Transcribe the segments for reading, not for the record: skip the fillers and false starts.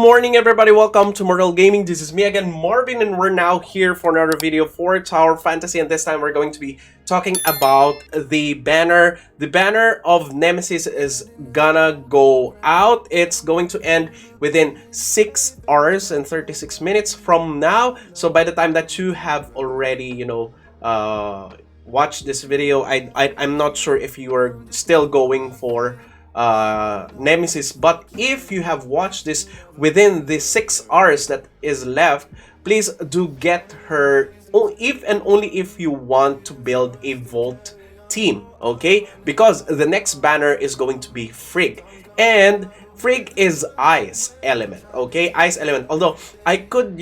morning, everybody. Welcome to Immortal Gaming. This is me again, Marvin, and we're now here for another video for Tower Fantasy. And this time we're going to be talking about the banner. The banner of Nemesis is gonna go out. It's going to end within 6 hours and 36 minutes from now. So by the time that you have already, watched this video, I'm not sure if you are still going for Nemesis, but if you have watched this within the 6 hours that is left, please do get her, if and only if you want to build a Vault team, okay? Because the next banner is going to be Frigg, and Frigg is Ice element, okay? Ice element. Although I could,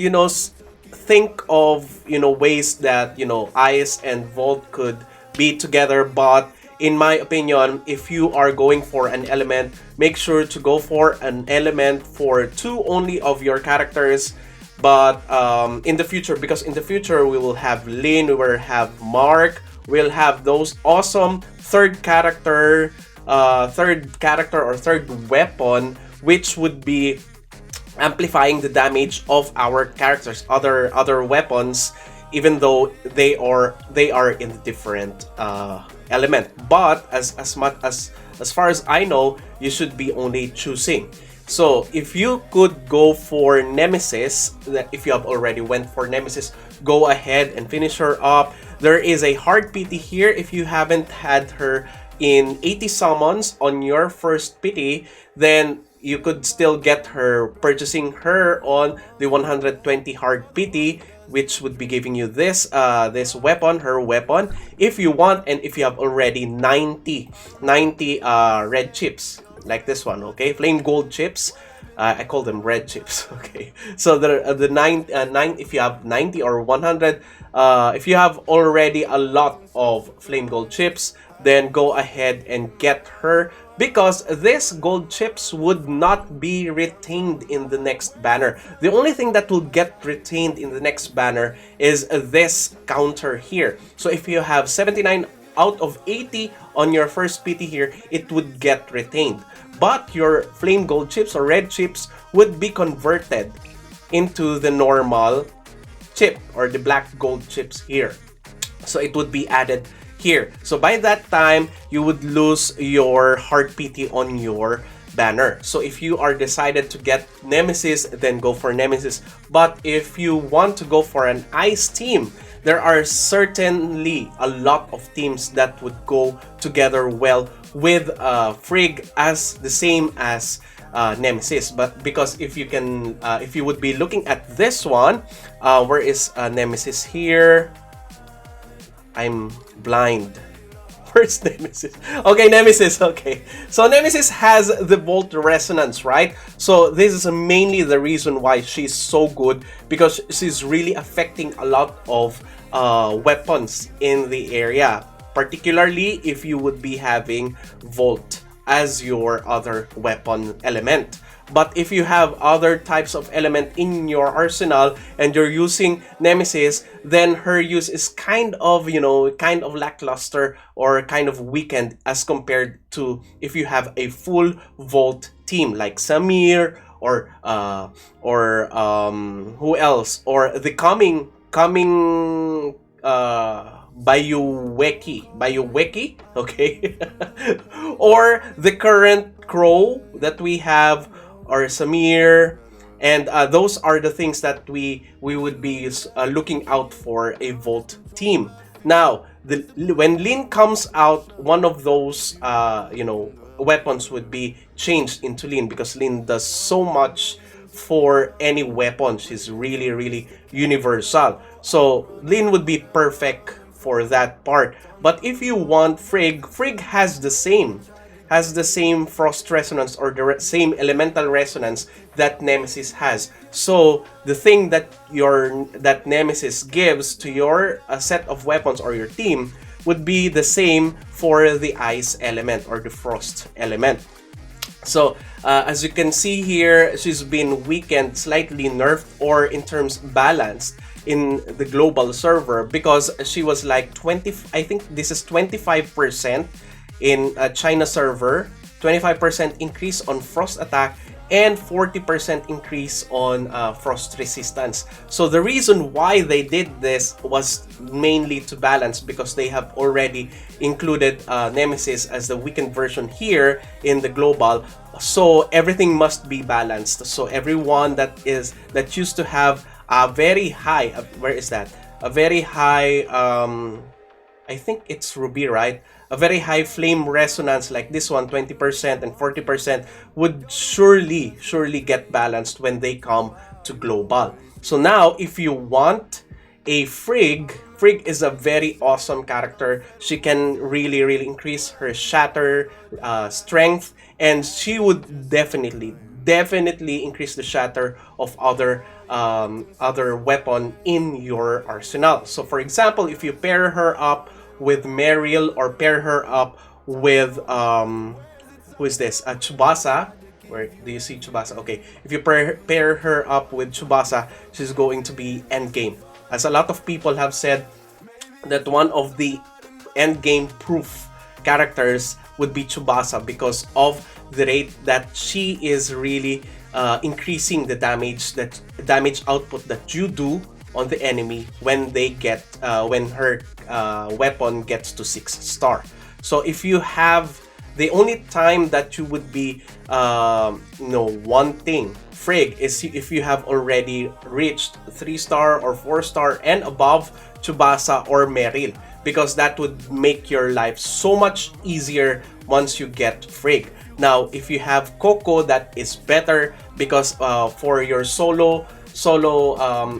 think of ways that Ice and Vault could be together, but in my opinion, if you are going for an element, make sure to go for an element for 2 only of your characters. But in the future, because in the future we will have Lynn, we will have Mark, we'll have those awesome third character or third weapon, which would be amplifying the damage of our characters, other weapons, even though they are in a different element. But as far as I know, you should be only choosing. So if you could go for Nemesis, if you have already went for Nemesis, go ahead and finish her up. There is a hard pity here if you haven't had her in 80 summons on your first pity, then you could still get her purchasing her on the 120 hard pity, which would be giving you this this weapon, her weapon, if you want, and if you have already 90 red chips like this one, okay, flame gold chips. I call them red chips, okay. So the 9 if you have 90 or 100, if you have already a lot of flame gold chips, then go ahead and get her, because this gold chips would not be retained in the next banner. The only thing that will get retained in the next banner is this counter here. So if you have 79 out of 80 on your first PT here, it would get retained. But your flame gold chips or red chips would be converted into the normal chip or the black gold chips here. So it would be added here. So by that time, you would lose your hard PT on your banner. So if you are decided to get Nemesis, then go for Nemesis. But if you want to go for an Ice team, there are certainly a lot of teams that would go together well with Frigg as the same as Nemesis. But because if you would be looking at this one, where is Nemesis here? I'm blind. Where's Nemesis? Okay, Nemesis. Okay, so Nemesis has the Volt Resonance, right? So this is mainly the reason why she's so good, because she's really affecting a lot of weapons in the area, particularly if you would be having Volt as your other weapon element. But if you have other types of element in your arsenal and you're using Nemesis, then her use is kind of lackluster or kind of weakened as compared to if you have a full Volt team like Samir or who else, or the coming Bayuweki, okay, or the current Crow that we have, or Samir, and those are the things that we would be looking out for a Volt team. Now, when Lynn comes out, one of those weapons would be changed into Lynn, because Lynn does so much for any weapon. She's really universal. So Lynn would be perfect for that part. But if you want Frigg has the same frost resonance or the same elemental resonance that Nemesis has. So the thing that Nemesis gives to your set of weapons or your team would be the same for the Ice element or the Frost element. So as you can see here, she's been weakened, slightly nerfed, or in terms balanced in the global server, because she was like 20, I think this is 25% in China server, 25% increase on frost attack, and 40% increase on frost resistance. So the reason why they did this was mainly to balance, because they have already included Nemesis as the weakened version here in the global. So everything must be balanced. So everyone that used to have a very high, where is that? A very high, I think it's Ruby, right? A very high flame resonance like this one, 20% and 40%, would surely get balanced when they come to global. So now, if you want a Frigg is a very awesome character. She can really increase her shatter strength, and she would definitely increase the shatter of other weapon in your arsenal. So for example, if you pair her up with Meryl, or pair her up with who is this? Tsubasa. Where do you see Tsubasa? Okay, if you pair her up with Tsubasa, she's going to be endgame. As a lot of people have said, that one of the endgame proof characters would be Tsubasa, because of the rate that she is really increasing the damage output that you do on the enemy when they get when her weapon gets to 6-star. So if you have, the only time that you would be wanting Frigg is if you have already reached 3-star or 4-star and above Tsubasa or Meryl, because that would make your life so much easier once you get Frigg. Now, if you have Coco, that is better, because for your solo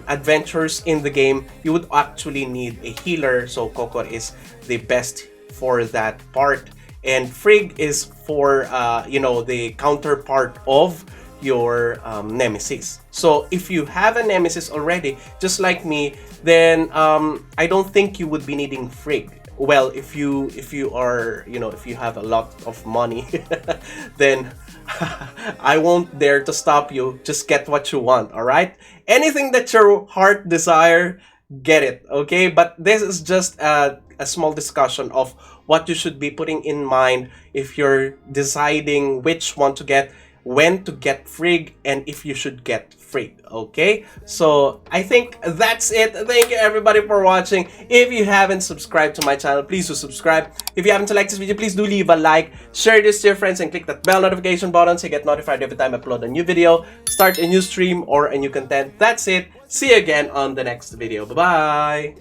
adventures in the game, you would actually need a healer. So Coco is the best for that part, and Frigg is for the counterpart of your nemesis. So if you have a nemesis already, just like me, then I don't think you would be needing Frigg. Well, if you are, if you have a lot of money, then I won't dare to stop you. Just get what you want, all right? Anything that your heart desire, get it, okay? But this is just a small discussion of what you should be putting in mind if you're deciding which one to get, when to get Frigg, and if you should get Frigg, okay? So I think that's it. Thank you everybody for watching. If you haven't subscribed to my channel, please do subscribe. If you haven't liked this video, please do leave a like, share this to your friends, and click that bell notification button so you get notified every time I upload a new video, start a new stream, or a new content. That's it. See you again on the next video. Bye-bye.